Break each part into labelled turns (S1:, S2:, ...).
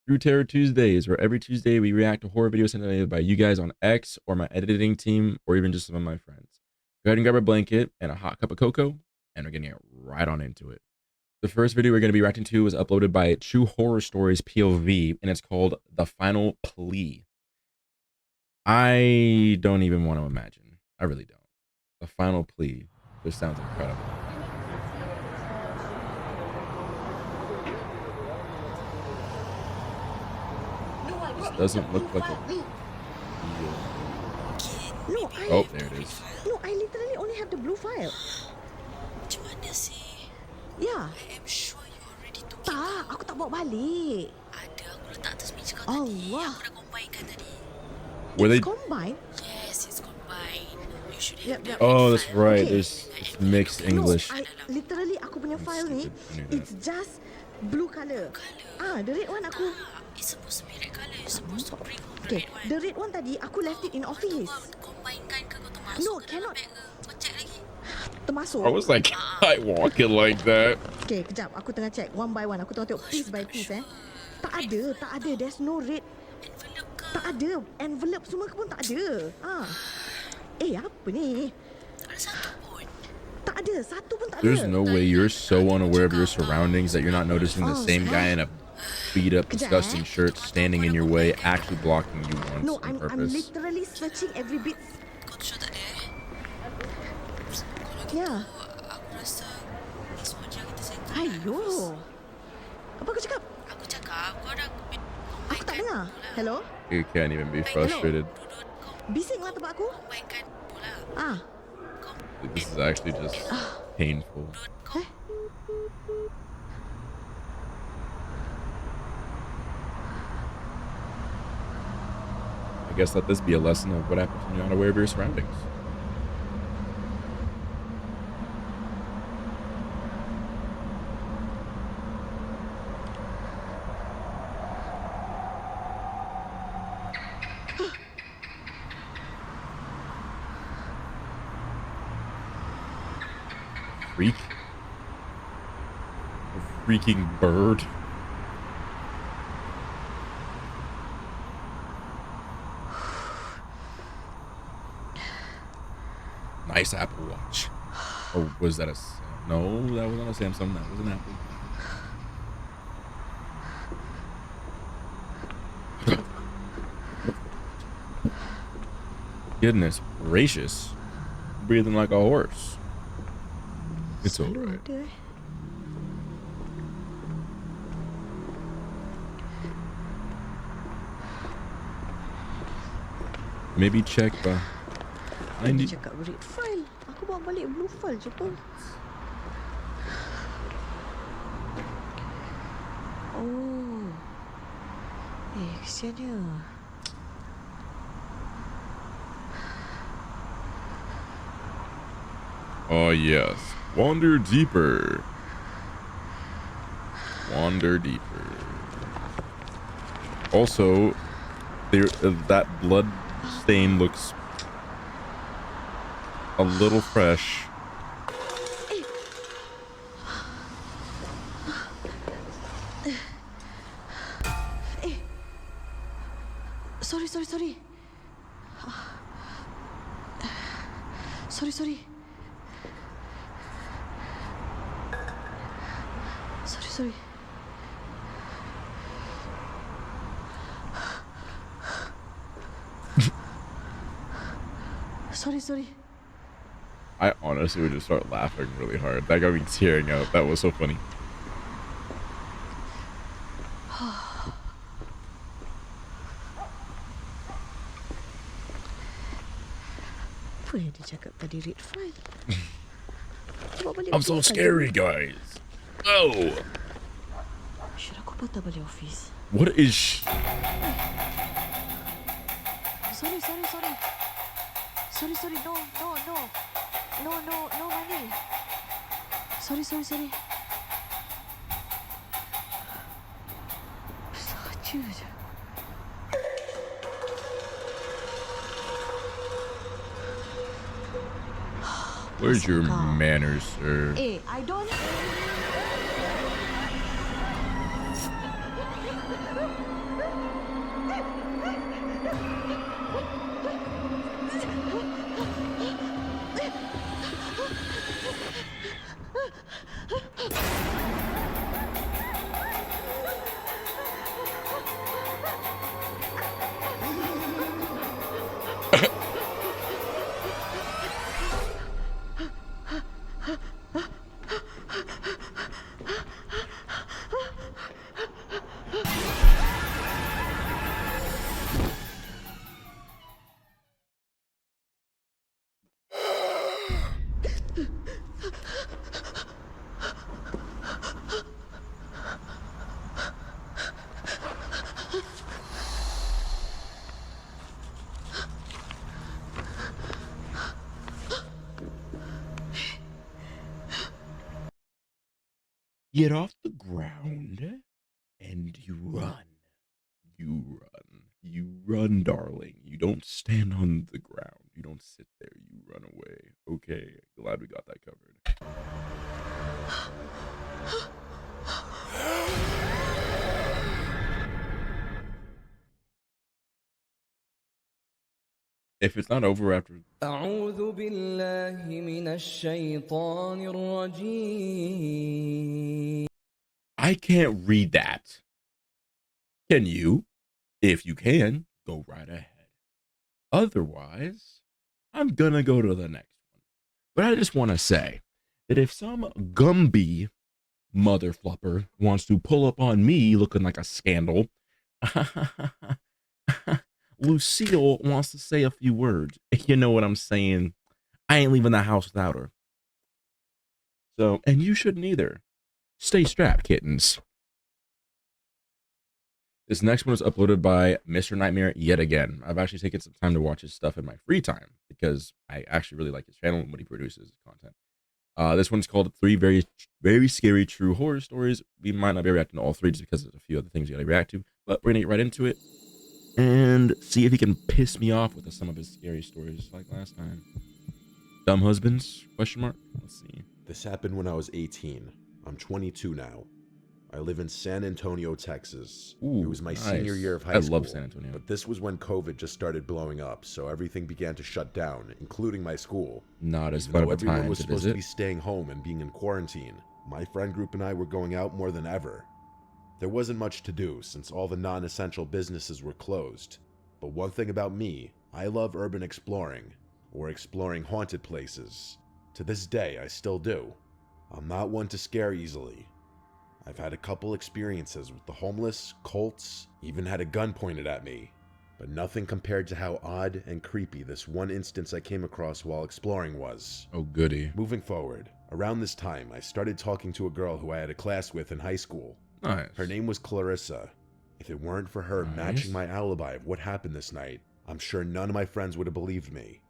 S1: Through Terror Tuesdays, where every Tuesday we react to horror videos sent in by you guys on X or my editing team or even just some of my friends. Go ahead and grab a blanket and a hot cup of cocoa, and we're getting right on into it. The first video we're going to be reacting to was uploaded by True Horror Stories POV, and it's called The Final Plea. I don't even want to imagine. I really don't. The Final Plea. This sounds incredible. This doesn't look like a deal.
S2: No,
S1: Oh, there it is.
S2: No, I literally only have the blue file.
S3: Macam mana sih?
S2: Yeah.
S3: I am sure you already took it.
S2: Tak, aku tak bawa balik.
S3: Ada, aku letak atas meja kau
S2: Allah.
S3: tadi. Aku dah combinekan tadi.
S1: Were they?
S2: It's combined?
S3: Yes, it's combined. You should have
S2: Yep.
S1: Oh, that's right.
S2: Okay.
S1: There's mixed English.
S2: No, literally aku punya file ni, it's just blue color. The red one aku.
S3: It's supposed to be red colour. You're supposed to bring home the
S2: Okay,
S3: red one.
S2: the red one tadi aku left it in office.
S3: Kau combinekan ke kau termasuk
S2: No,
S3: ke dalam
S2: cannot.
S3: bag ke? Kau check lagi.
S2: Termasuk.
S1: I was like, I walk it like that.
S2: Okay, kejap. Aku tengah check one by one. Aku tengah tengok piece by piece Tak ada. There's no red.
S3: Envelope ke?
S2: Tak ada. Envelope semua pun tak ada. Apa ni?
S3: Tak ada satu pun.
S2: Tak ada. Satu pun tak ada.
S1: There's no way you're so unaware of your surroundings that you're not noticing the same guy in a beat up, disgusting shirt standing in your way, actually blocking you once
S2: No,
S1: on
S2: I'm
S1: purpose.
S2: literally searching every bit.
S3: Kau tu sure tak ada Kalau
S2: Ya.
S3: aku rasa ni semua je kita settle.
S2: Ayo. Apa aku cakap?
S3: Aku cakap kau dah
S2: Aku tak dengar. Hello?
S1: You can't even be frustrated.
S2: Bising lah tempat aku.
S3: combinekan bola.
S1: This is actually just painful. I guess let this be a lesson of what happens when you're not aware of your surroundings. Freak? A freaking bird? Nice Apple Watch. Oh, was that a... No, that was not a Samsung. That was an Apple. Goodness gracious. Breathing like a horse. It's alright. Maybe check
S2: Dia cakap red file. Aku bawa balik blue file je pun. Oh. Kesiannya.
S1: Oh yes, wander deeper. Wander deeper. Also, that blood stain looks a little fresh.
S2: Sorry. Sorry.
S1: I honestly would just start laughing really hard. That got me tearing up. That was so funny.
S2: Apa yang dia cakap tadi red file?
S1: I'm so scary, guys. Oh.
S2: Should aku patah balik office?
S1: What is she?
S2: Sorry. No money. Sorry. Saja je.
S1: Where's your manners, sir?
S2: I don't...
S1: Get off the ground and you run. You run. You run, darling. You don't stand on the ground. You don't sit there. You run away. Okay, glad we got that covered. If it's not over after...
S4: أعوذ بالله من الشيطان الرجيم.
S1: I can't read that. Can you? If you can, go right ahead. Otherwise, I'm gonna go to the next one. But I just want to say that if some Gumby motherflupper wants to pull up on me looking like a scandal, Lucille wants to say a few words. You know what I'm saying? I ain't leaving the house without her. So, and you shouldn't either. Stay strapped, kittens. This next one was uploaded by Mr. Nightmare yet again. I've actually taken some time to watch his stuff in my free time because I actually really like his channel and what he produces content. This one's called 3 Very, Very Scary True Horror Stories. We might not be reacting to all 3 just because there's a few other things we gotta react to, but we're gonna get right into it and see if he can piss me off with some of his scary stories like last time. Dumb husbands? Question mark. Let's see.
S5: This happened when I was 18. I'm 22 now. I live in San Antonio, Texas.
S1: Ooh,
S5: it was my
S1: nice.
S5: senior year of high school.
S1: I love San Antonio.
S5: But this was when COVID just started blowing up, so everything began to shut down, including my school.
S1: Not as
S5: Even
S1: fun
S5: though
S1: of a
S5: everyone
S1: time
S5: was
S1: to
S5: supposed
S1: visit.
S5: to be staying home and being in quarantine, my friend group and I were going out more than ever. There wasn't much to do since all the non-essential businesses were closed. But one thing about me, I love urban exploring, or exploring haunted places. To this day, I still do. I'm not one to scare easily. I've had a couple experiences with the homeless, cults, even had a gun pointed at me. But nothing compared to how odd and creepy this one instance I came across while exploring was.
S1: Oh, goody.
S5: Moving forward, around this time, I started talking to a girl who I had a class with in high school.
S1: Nice.
S5: Her name was Clarissa. If it weren't for her
S1: Nice.
S5: matching my alibi of what happened this night, I'm sure none of my friends would have believed me.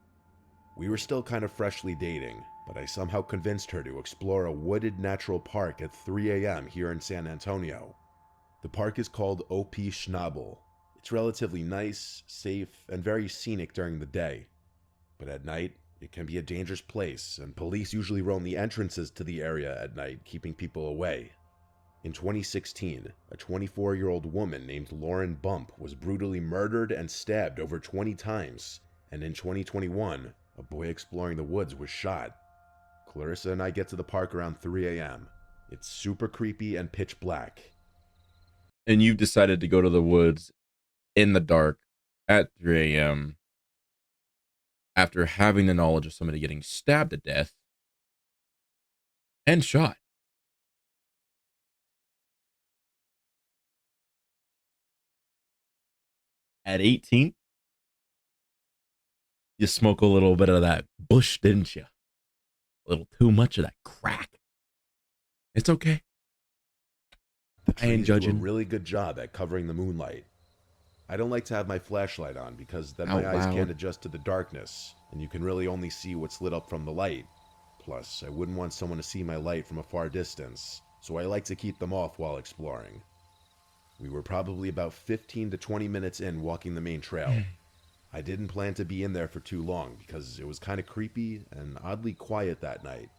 S5: We were still kind of freshly dating, but I somehow convinced her to explore a wooded natural park at 3 a.m. here in San Antonio. The park is called O.P. Schnabel. It's relatively nice, safe, and very scenic during the day. But at night, it can be a dangerous place, and police usually roam the entrances to the area at night, keeping people away. In 2016, a 24-year-old woman named Lauren Bump was brutally murdered and stabbed over 20 times, and in 2021, a boy exploring the woods was shot. Clarissa and I get to the park around 3 a.m. It's super creepy and pitch black.
S1: And you've decided to go to the woods in the dark at 3 a.m. after having the knowledge of somebody getting stabbed to death and shot. At 18, you smoke a little bit of that bush, didn't you? A little too much of that crack. It's okay.
S5: The
S1: I ain't
S5: trees do a
S1: judging.
S5: really good job at covering the moonlight. I don't like to have my flashlight on because then my
S1: Out
S5: eyes
S1: loud.
S5: can't adjust to the darkness, and you can really only see what's lit up from the light. Plus, I wouldn't want someone to see my light from a far distance, so I like to keep them off while exploring. We were probably about 15 to 20 minutes in walking the main trail. I didn't plan to be in there for too long because it was kind of creepy and oddly quiet that night.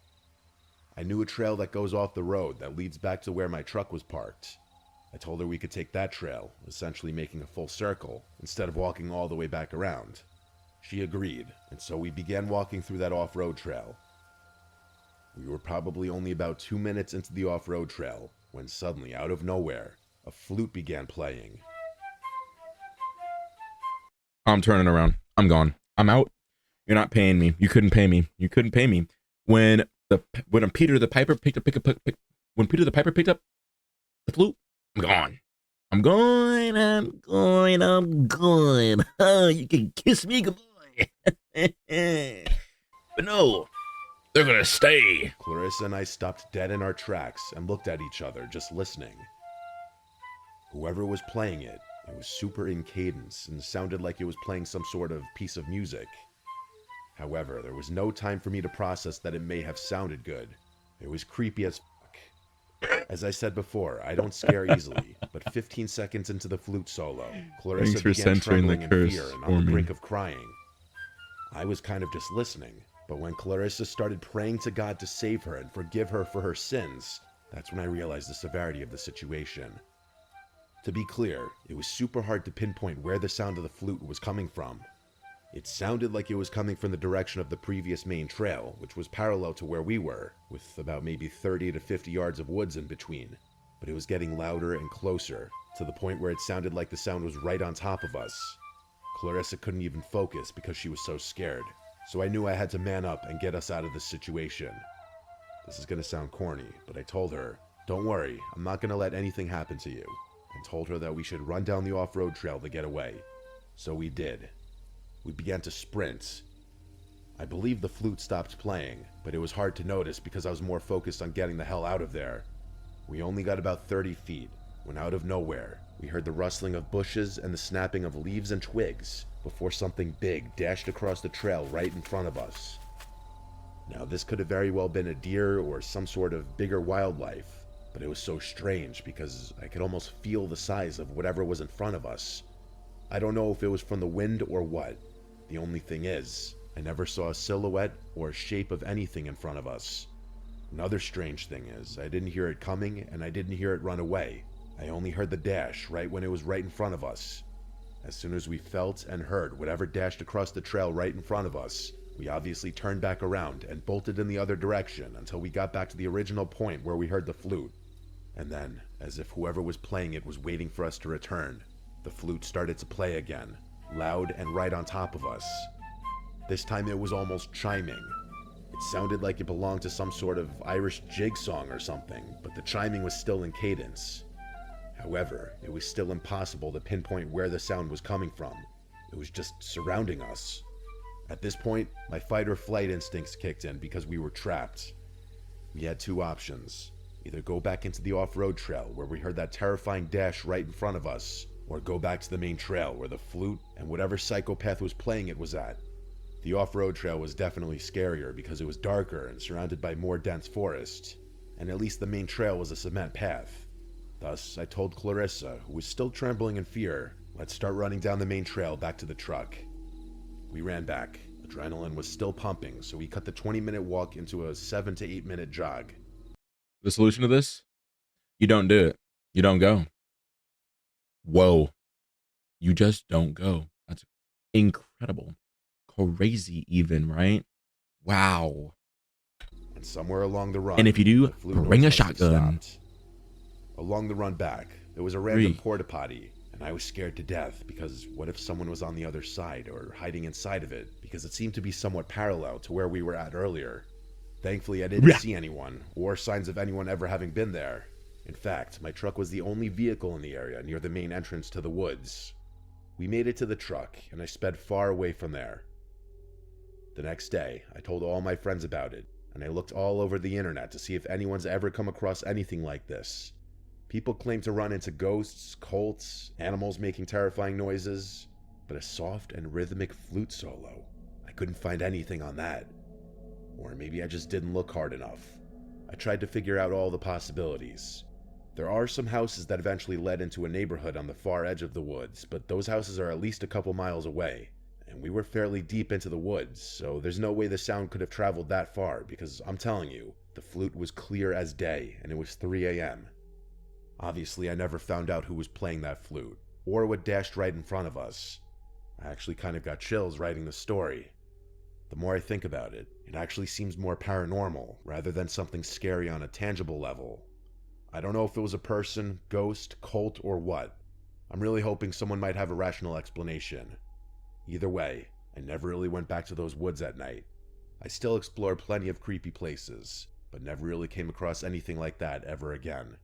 S5: I knew a trail that goes off the road that leads back to where my truck was parked. I told her we could take that trail, essentially making a full circle, instead of walking all the way back around. She agreed, and so we began walking through that off-road trail. We were probably only about 2 minutes into the off-road trail, when suddenly, out of nowhere, a flute began playing.
S1: I'm turning around. I'm gone. I'm out. You're not paying me. You couldn't pay me. You couldn't pay me. When Peter the Piper picked up the flute, I'm gone. I'm gone. Oh, you can kiss me goodbye. But no, they're gonna stay.
S5: Clarissa and I stopped dead in our tracks and looked at each other, just listening. Whoever was playing it, it was super in cadence and sounded like it was playing some sort of piece of music. However, there was no time for me to process that it may have sounded good. It was creepy as fuck. As I said before, I don't scare easily, but 15 seconds into the flute solo, Clarissa
S1: Thanks for
S5: began
S1: censoring the
S5: trembling in
S1: curse
S5: fear and
S1: for
S5: on the
S1: me.
S5: brink of crying. I was kind of just listening, but when Clarissa started praying to God to save her and forgive her for her sins, that's when I realized the severity of the situation. To be clear, it was super hard to pinpoint where the sound of the flute was coming from. It sounded like it was coming from the direction of the previous main trail, which was parallel to where we were, with about maybe 30 to 50 yards of woods in between. But it was getting louder and closer, to the point where it sounded like the sound was right on top of us. Clarissa couldn't even focus because she was so scared, so I knew I had to man up and get us out of this situation. This is gonna sound corny, but I told her, "Don't worry, I'm not gonna let anything happen to you," and told her that we should run down the off-road trail to get away. So we did. We began to sprint. I believe the flute stopped playing, but it was hard to notice because I was more focused on getting the hell out of there. We only got about 30 feet, when out of nowhere, we heard the rustling of bushes and the snapping of leaves and twigs before something big dashed across the trail right in front of us. Now, this could have very well been a deer or some sort of bigger wildlife, but it was so strange because I could almost feel the size of whatever was in front of us. I don't know if it was from the wind or what. The only thing is, I never saw a silhouette or a shape of anything in front of us. Another strange thing is, I didn't hear it coming and I didn't hear it run away. I only heard the dash right when it was right in front of us. As soon as we felt and heard whatever dashed across the trail right in front of us, we obviously turned back around and bolted in the other direction until we got back to the original point where we heard the flute. And then, as if whoever was playing it was waiting for us to return, the flute started to play again, loud and right on top of us. This time it was almost chiming. It sounded like it belonged to some sort of Irish jig song or something, but the chiming was still in cadence. However, it was still impossible to pinpoint where the sound was coming from. It was just surrounding us. At this point, my fight or flight instincts kicked in because we were trapped. We had two options. Either go back into the off-road trail where we heard that terrifying dash right in front of us, or go back to the main trail where the flute and whatever psychopath was playing it was at. The off-road trail was definitely scarier because it was darker and surrounded by more dense forest, and at least the main trail was a cement path. Thus, I told Clarissa, who was still trembling in fear, let's start running down the main trail back to the truck. We ran back. Adrenaline was still pumping, so we cut the 20-minute walk into a 7 to 8 minute jog.
S1: The solution to this? You don't do it. You don't go. Whoa. You just don't go. That's incredible. Crazy even, right? Wow.
S5: And somewhere along the run,
S1: And if you do,
S5: the flute
S1: bring a
S5: noise must have
S1: shotgun.
S5: stopped. Along the run back, there was a random
S1: 3.
S5: porta potty, and I was scared to death because what if someone was on the other side or hiding inside of it, because it seemed to be somewhat parallel to where we were at earlier. Thankfully, I didn't see anyone or signs of anyone ever having been there. In fact, my truck was the only vehicle in the area near the main entrance to the woods. We made it to the truck, and I sped far away from there. The next day, I told all my friends about it, and I looked all over the internet to see if anyone's ever come across anything like this. People claim to run into ghosts, cults, animals making terrifying noises, but a soft and rhythmic flute solo, I couldn't find anything on that. Or maybe I just didn't look hard enough. I tried to figure out all the possibilities. There are some houses that eventually led into a neighborhood on the far edge of the woods, but those houses are at least a couple miles away. And we were fairly deep into the woods, so there's no way the sound could have traveled that far because I'm telling you, the flute was clear as day and it was 3 a.m. Obviously, I never found out who was playing that flute, or what dashed right in front of us. I actually kind of got chills writing the story. The more I think about it, it actually seems more paranormal rather than something scary on a tangible level. I don't know if it was a person, ghost, cult, or what. I'm really hoping someone might have a rational explanation. Either way, I never really went back to those woods at night. I still explore plenty of creepy places, but never really came across anything like that ever again.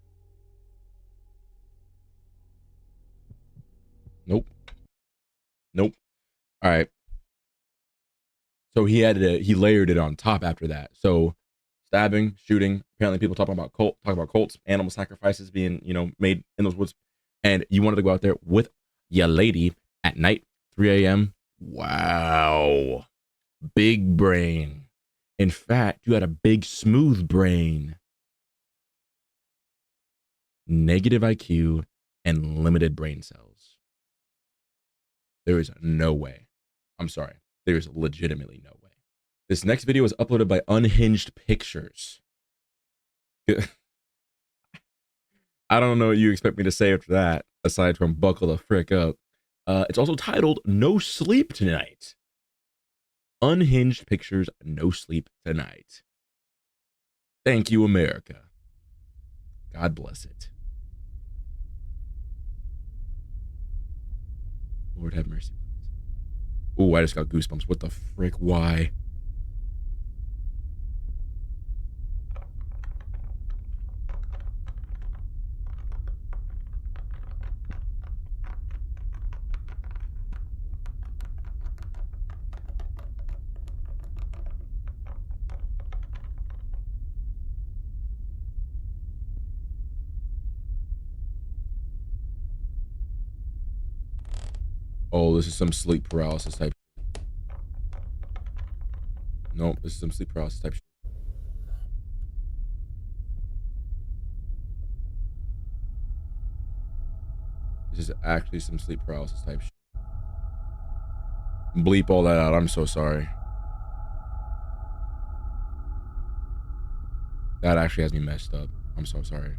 S1: Nope. Nope. All right. So he layered it on top after that. So stabbing, shooting. Apparently, people talk about cults, animal sacrifices being, made in those woods. And you wanted to go out there with your lady at night, 3 a.m. Wow. Big brain. In fact, you had a big, smooth brain. Negative IQ and limited brain cells. There is no way. I'm sorry. There is legitimately no way. This next video was uploaded by Unhinged Pictures. I don't know what you expect me to say after that, aside from buckle the frick up. It's also titled No Sleep Tonight. Unhinged Pictures, No Sleep Tonight. Thank you, America. God bless it. Lord have mercy, please. Oh, I just got goosebumps. What the frick? Why? Oh, this is some sleep paralysis type. Nope, this is some sleep paralysis type shit. This is actually some sleep paralysis type shit. Bleep all that out. I'm so sorry. That actually has me messed up. I'm so sorry.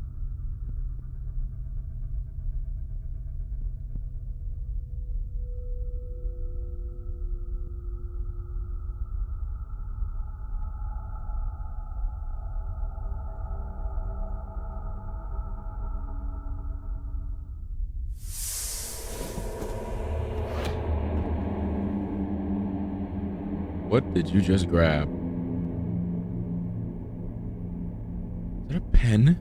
S1: What did you just grab? Is that a pen?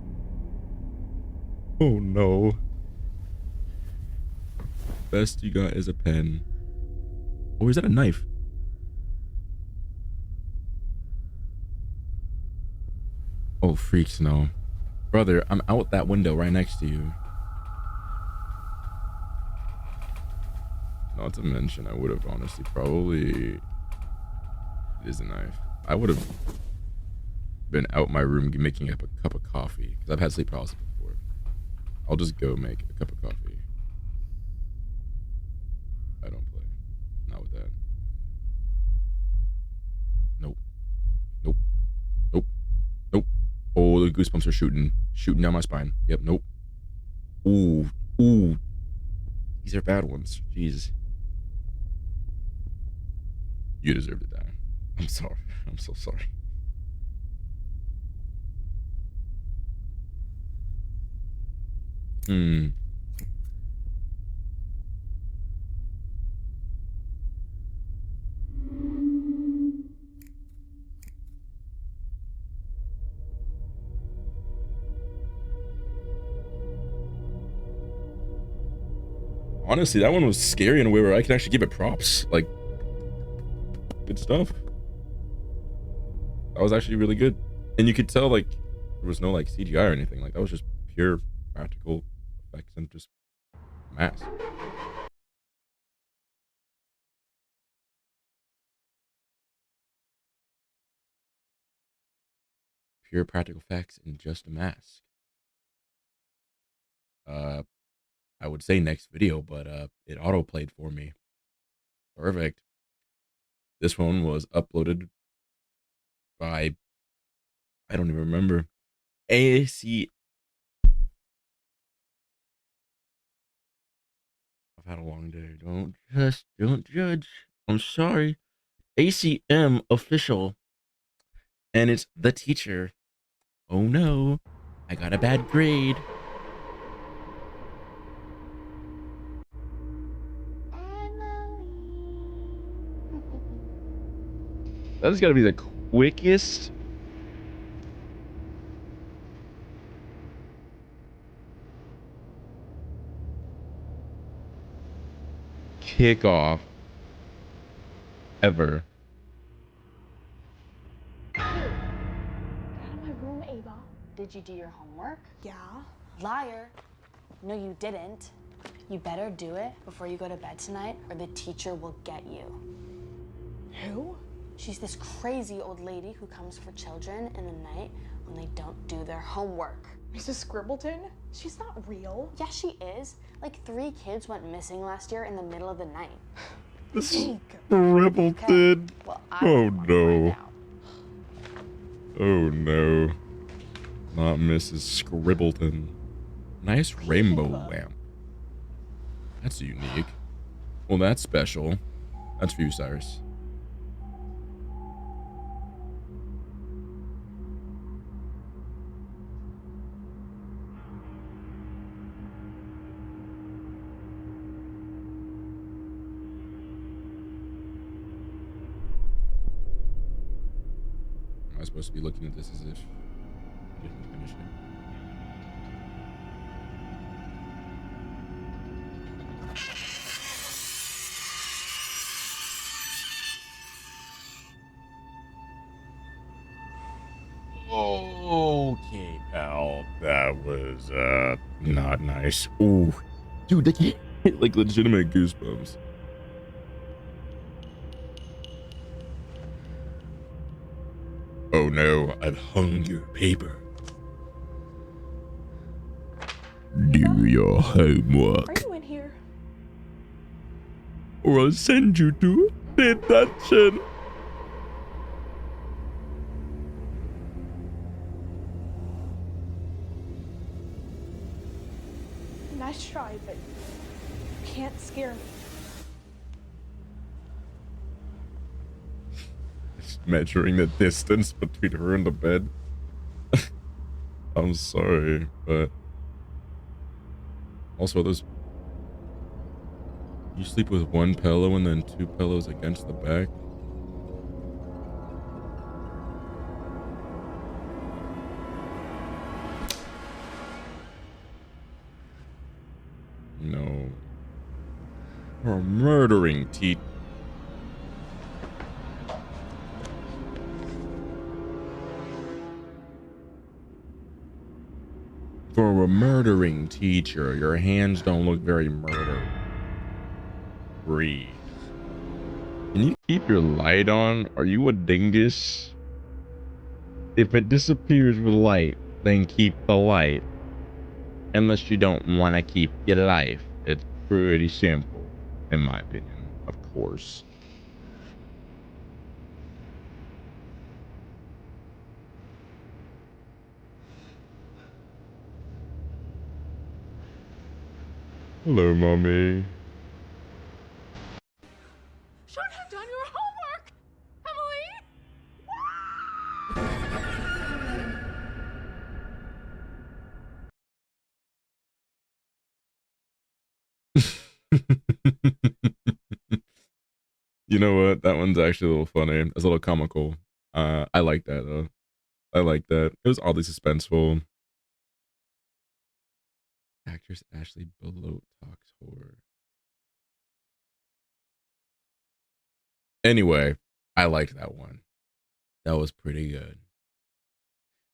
S1: Oh no. Best you got is a pen. Or is that a knife? Oh, freaks, no. Brother, I'm out that window right next to you. Not to mention, I would have honestly probably... It is a knife. I would have been out my room making up a cup of coffee. Because I've had sleep paralysis before. I'll just go make a cup of coffee. I don't play. Not with that. Nope. Nope. Nope. Nope. Oh, the goosebumps are shooting down my spine. Yep, nope. Ooh. Ooh. These are bad ones. Jeez. You deserve to die. I'm sorry. I'm so sorry. Honestly, that one was scary in a way where I can actually give it props. Like, good stuff. That was actually really good. And you could tell, like, there was no, like, CGI or anything. Like, that was just pure practical effects and just mass. Pure practical effects and just a mask. I would say next video, but it auto-played for me. Perfect. This one was uploaded by, I don't even remember, AAC I've had a long day. Don't judge. I'm sorry. ACM official. And it's the teacher. Oh no. I got a bad grade. That's gotta be the quickest kickoff ever.
S6: My room, Ava. Did you do your homework?
S2: Yeah.
S6: Liar. No, you didn't. You better do it before you go to bed tonight, or the teacher will get you.
S2: Who?
S6: She's this crazy old lady who comes for children in the night when they don't do their homework.
S7: Mrs. Scribbleton? She's not real.
S6: Yeah, she is. Like 3 kids went missing last year in the middle of the night.
S1: Scribbleton.
S6: Well,
S1: Oh,
S6: want to
S1: no.
S6: find out.
S1: Oh no. Not Mrs. Scribbleton. Nice rainbow lamp. That's unique. Well, that's special. That's for you, Cyrus. Am I supposed to be looking at this as if I didn't finish it? Okay, pal. That was not nice. Ooh. Dude, that gave me like legitimate goosebumps. Oh no, I've hung your paper. Do your homework,
S7: Are you in here?
S1: or I'll send you to detention.
S7: Nice try, but you can't scare me.
S1: Just measuring the distance between her and the bed. I'm sorry, but also those. You sleep with one pillow and then 2 pillows against the back. No. For a murdering teacher. For a murdering teacher, your hands don't look very murder. Breathe. Can you keep your light on? Are you a dingus? If it disappears with light, then keep the light. Unless you don't want to keep your life. It's pretty simple, in my opinion, of course. Hello, mommy.
S7: Shouldn't have done your homework, Emily!
S1: You know what? That one's actually a little funny. It's a little comical. I like that though. I like that. It was oddly suspenseful. Actress Ashley Below talks horror. Anyway, I liked that one. That was pretty good.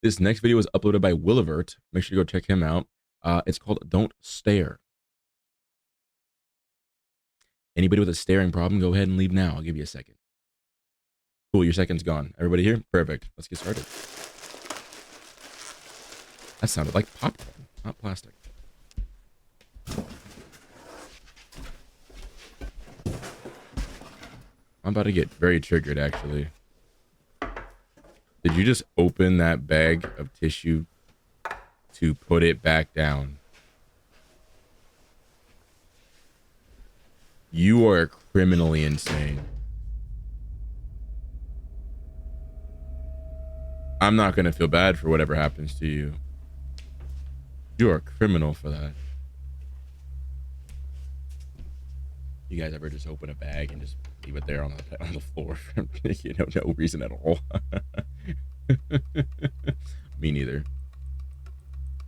S1: This next video was uploaded by Willivert. Make sure you go check him out. It's called Don't Stare. Anybody with a staring problem, go ahead and leave now. I'll give you a second. Cool, your second's gone. Everybody here? Perfect. Let's get started. That sounded like popcorn, not plastic. I'm about to get very triggered, actually. Did you just open that bag of tissue to put it back down? You are criminally insane. I'm not gonna feel bad for whatever happens to you. You are a criminal for that. You guys ever just open a bag and just leave it there on the floor for no reason at all? Me neither.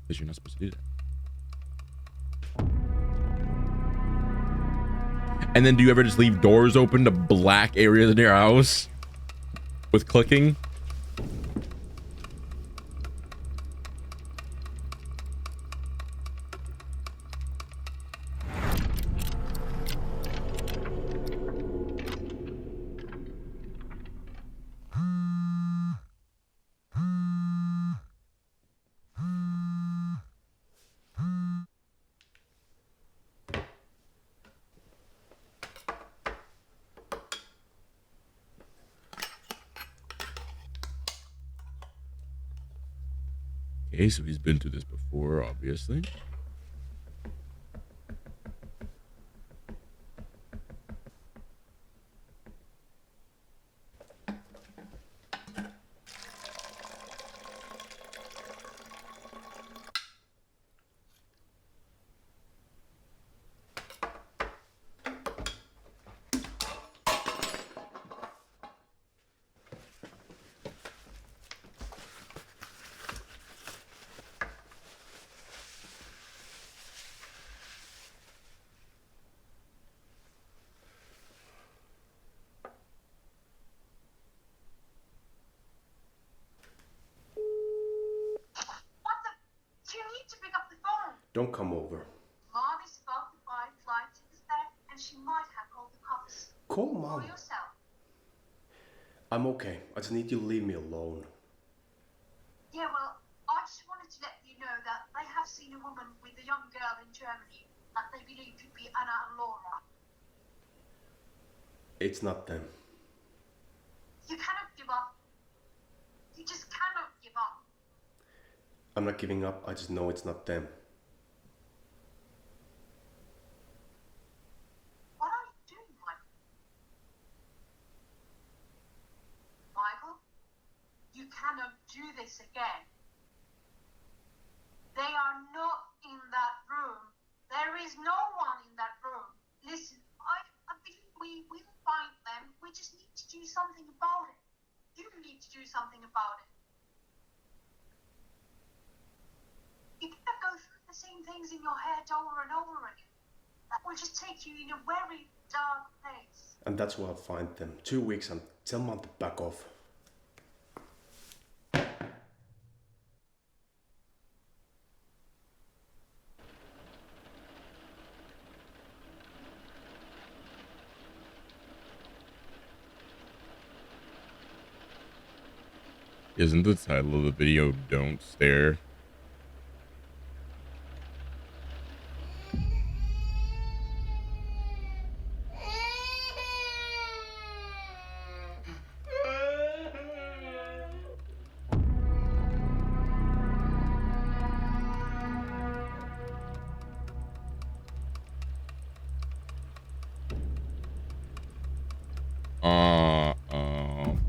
S1: Because you're not supposed to do that. And then do you ever just leave doors open to black areas in your house with clicking? Okay, so he's been through this before, obviously.
S8: Don't come over.
S9: Mom is about to buy flight tickets there, and she might have called the cops.
S8: Call Mom.
S9: Or yourself.
S8: I'm okay. I just need you to leave me alone.
S9: Yeah, well, I just wanted to let you know that they have seen a woman with a young girl in Germany that they believe could be Anna and Laura.
S8: It's not them.
S9: You cannot give up. You just cannot give up.
S8: I'm not giving up. I just know it's not them.
S9: What are you doing, Michael? Michael, you cannot do this again. They are not in that room. There is no one in that room. Listen, I believe we will find them. We just need to do something about it. You need to do something about it. You cannot go through the same things in your head over and over again. That will just take you in a very dark place.
S8: And that's why I'll find them. 2 weeks and tell Mom to back off.
S1: Isn't the title of the video "Don't Stare"?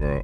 S1: Bro.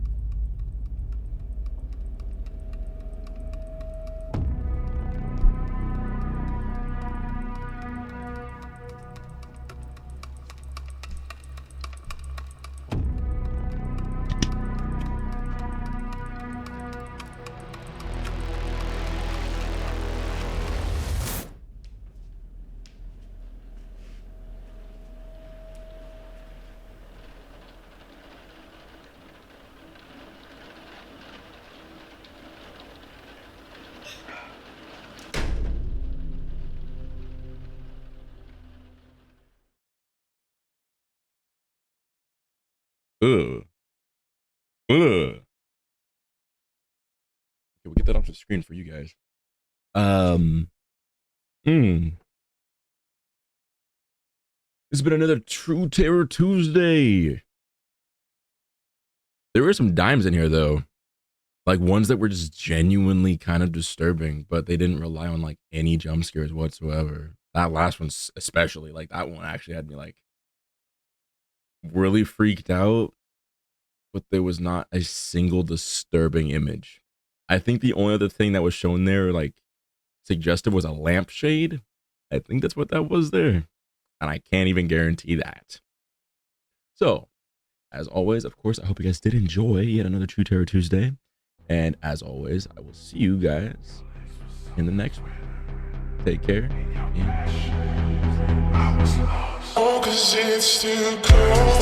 S1: Ugh. Ugh. Okay, we'll get that off the screen for you guys. It's been another True Terror Tuesday. There were some dimes in here though. Like ones that were just genuinely kind of disturbing, but they didn't rely on like any jump scares whatsoever. That last one especially, like that one actually had me like really freaked out, but there was not a single disturbing image. I think the only other thing that was shown there, like suggested, was a lampshade. I think that's what that was there. And I can't even guarantee that. So, as always, of course, I hope you guys did enjoy yet another True Terror Tuesday. And as always, I will see you guys in the next one. Take care.
S10: Oh, 'cause it's too cold.